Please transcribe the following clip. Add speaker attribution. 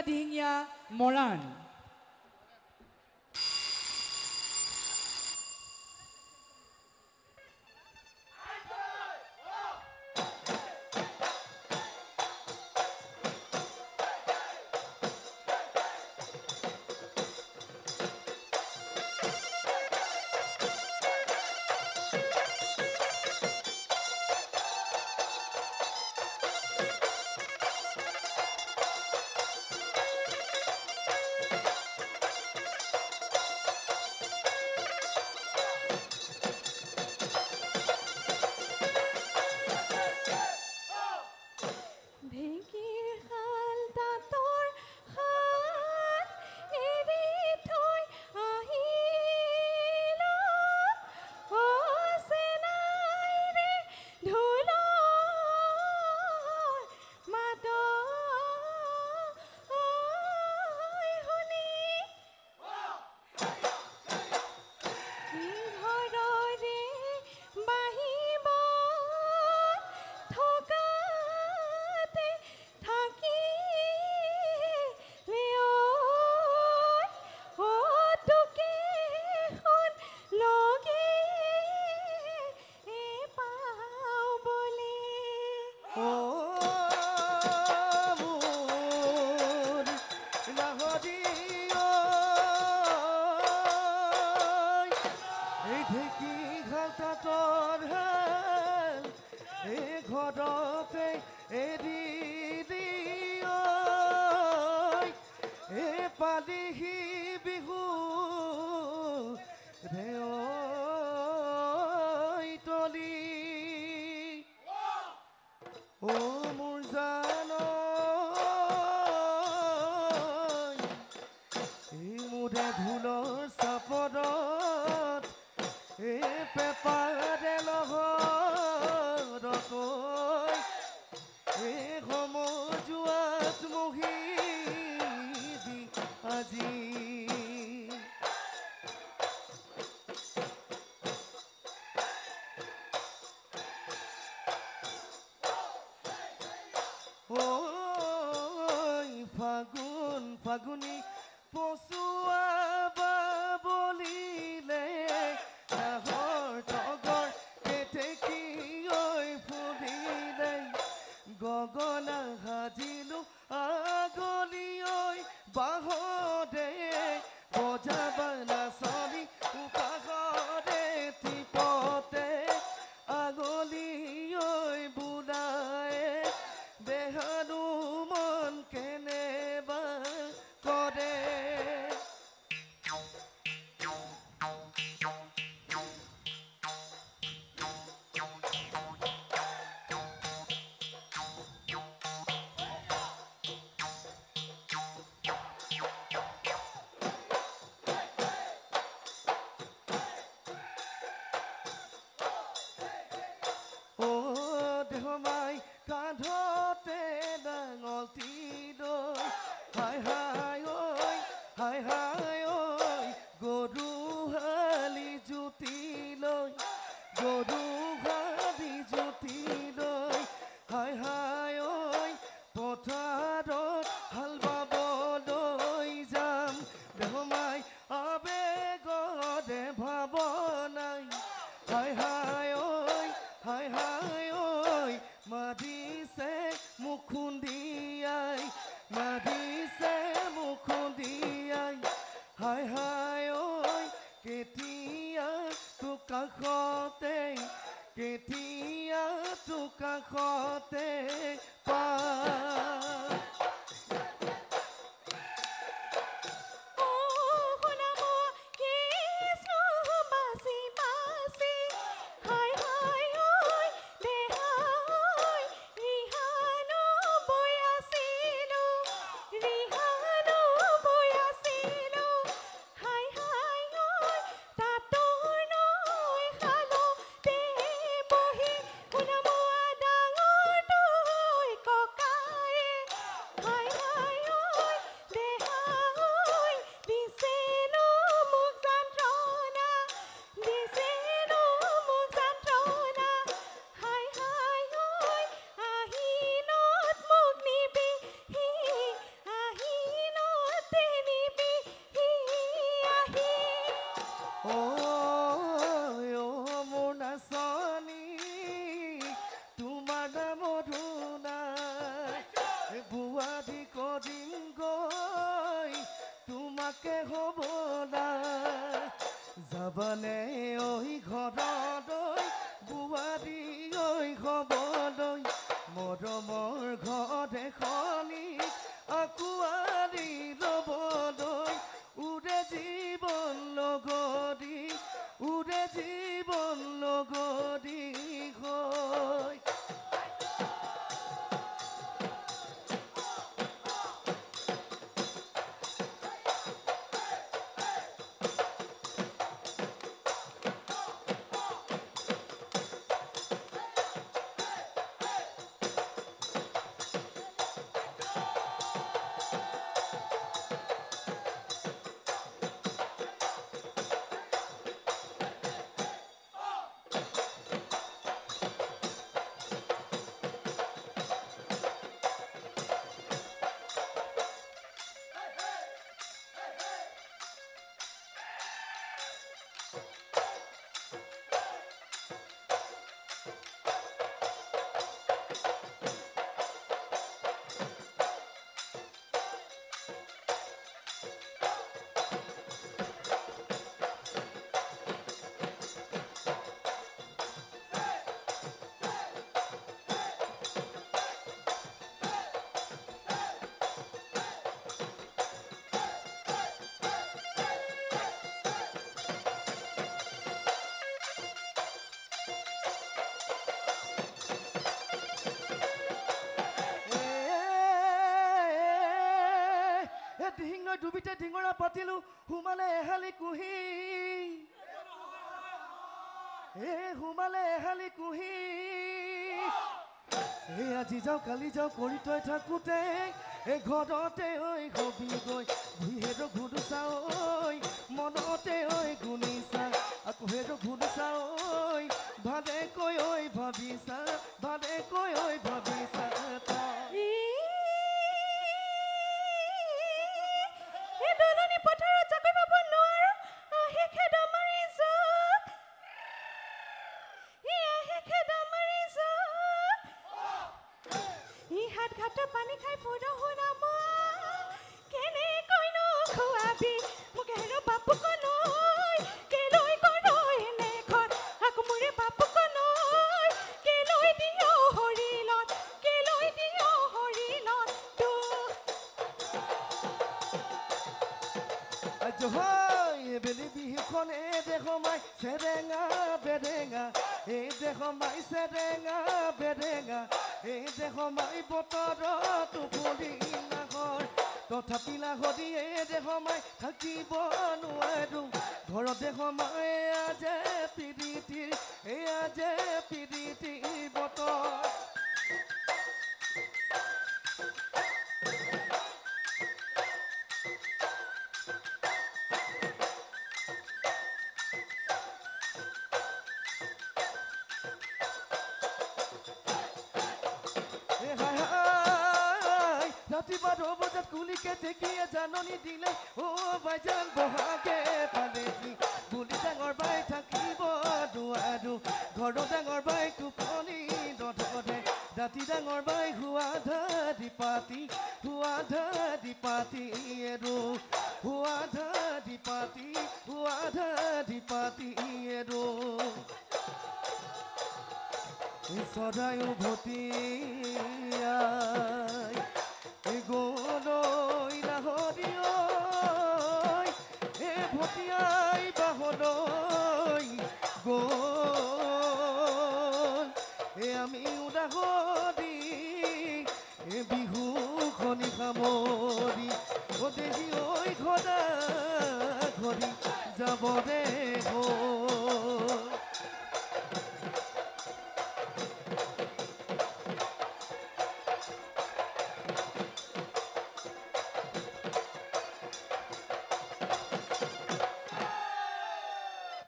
Speaker 1: দিহিঙীয়া মৰাণ।
Speaker 2: ফাগুনি পচুৱা বাবলিলে নাহৰ তগৰ কেতেকী ঐ ফুলিলে গগনা সাজিলো আগলি ঐ বাহদে বজাবা নাচনি উপাহদে টিপতে আগলি ঐ বুলায়ে দেহানো মন কেনেবা কৰে মোৰ নাচনী তোমাৰ নাম ধুনা বুৱাদি কৰিম গৈ তোমাকে হ'বলা যাবানে ঐ ঘৰলৈ বুৱাদি ঐ হ'বলৈ মৰমৰ ঘৰ এখনি আঁকোৱালি ল'বলৈ উৰে জীৱন লগৰী উৰে জীৱন লগৰী হৈ ডিঙৰ ডুবিতে ডিঙৰা পাতিলো সোমালে এহালি কুহি সোমালে এহালি কুহি আজি যাওঁ কালি যাওঁ কৰি থৈ থাকোঁতে ঘৰতে ঐ হবি গৈ ভুইহেৰ ঘুনুচা ঐ মনতে ঐ গুণিছা আকৌ হেৰ ঘুনুচা ঐ ভালেকৈ ঐ ভাবিছা ভালেকৈ ঐ ভাবিছা
Speaker 3: পানী খাই ফুৰা শুনা কেনে কইনো খুৱাবি মোক হেৰ বাপুক লৈ কেলৈ কৰ এনে ঘৰ আকৌ মোৰে বাপুক লৈ কেলৈ দিয় হৰিলত কেলৈ দিয় হৰিলত
Speaker 2: বেলি বিহুখনে দেখমাই চেৰেঙা বেৰেঙা দেখমাই চেৰেঙা বেৰেঙা দেখমাই বতৰত ফুলি নাগৰ তথাপি লাহৰিয়ে দেখমাই থাকিব নোৱাৰো ঘৰত দেখমাই আজে পিৰিতিৰ আজে পিৰিতিৰ বতৰ ৰাতিপুৱা 2 বজাত কুলিকে দেখিয়ে জাননী দিলে বাইজান বহাগে পালেহি বুলি ডাঙৰ বাই থাকিব দুৱাৰো ঘৰৰ ডাঙৰ বাই টোপনি নধৰে ৰাতি ডাঙৰ বাই হুৱা ধাৰি পাতি এৰো হুৱা ধাৰি পাতি এৰো চৰাই উভতিয়াই গলৈ লাহৰিয় ভতিয়াই বাহলৈ গল আমি উদাহৰি বিহু খনি সামৰি দেহি ঐ ঘৰা ঘৰি যাব দে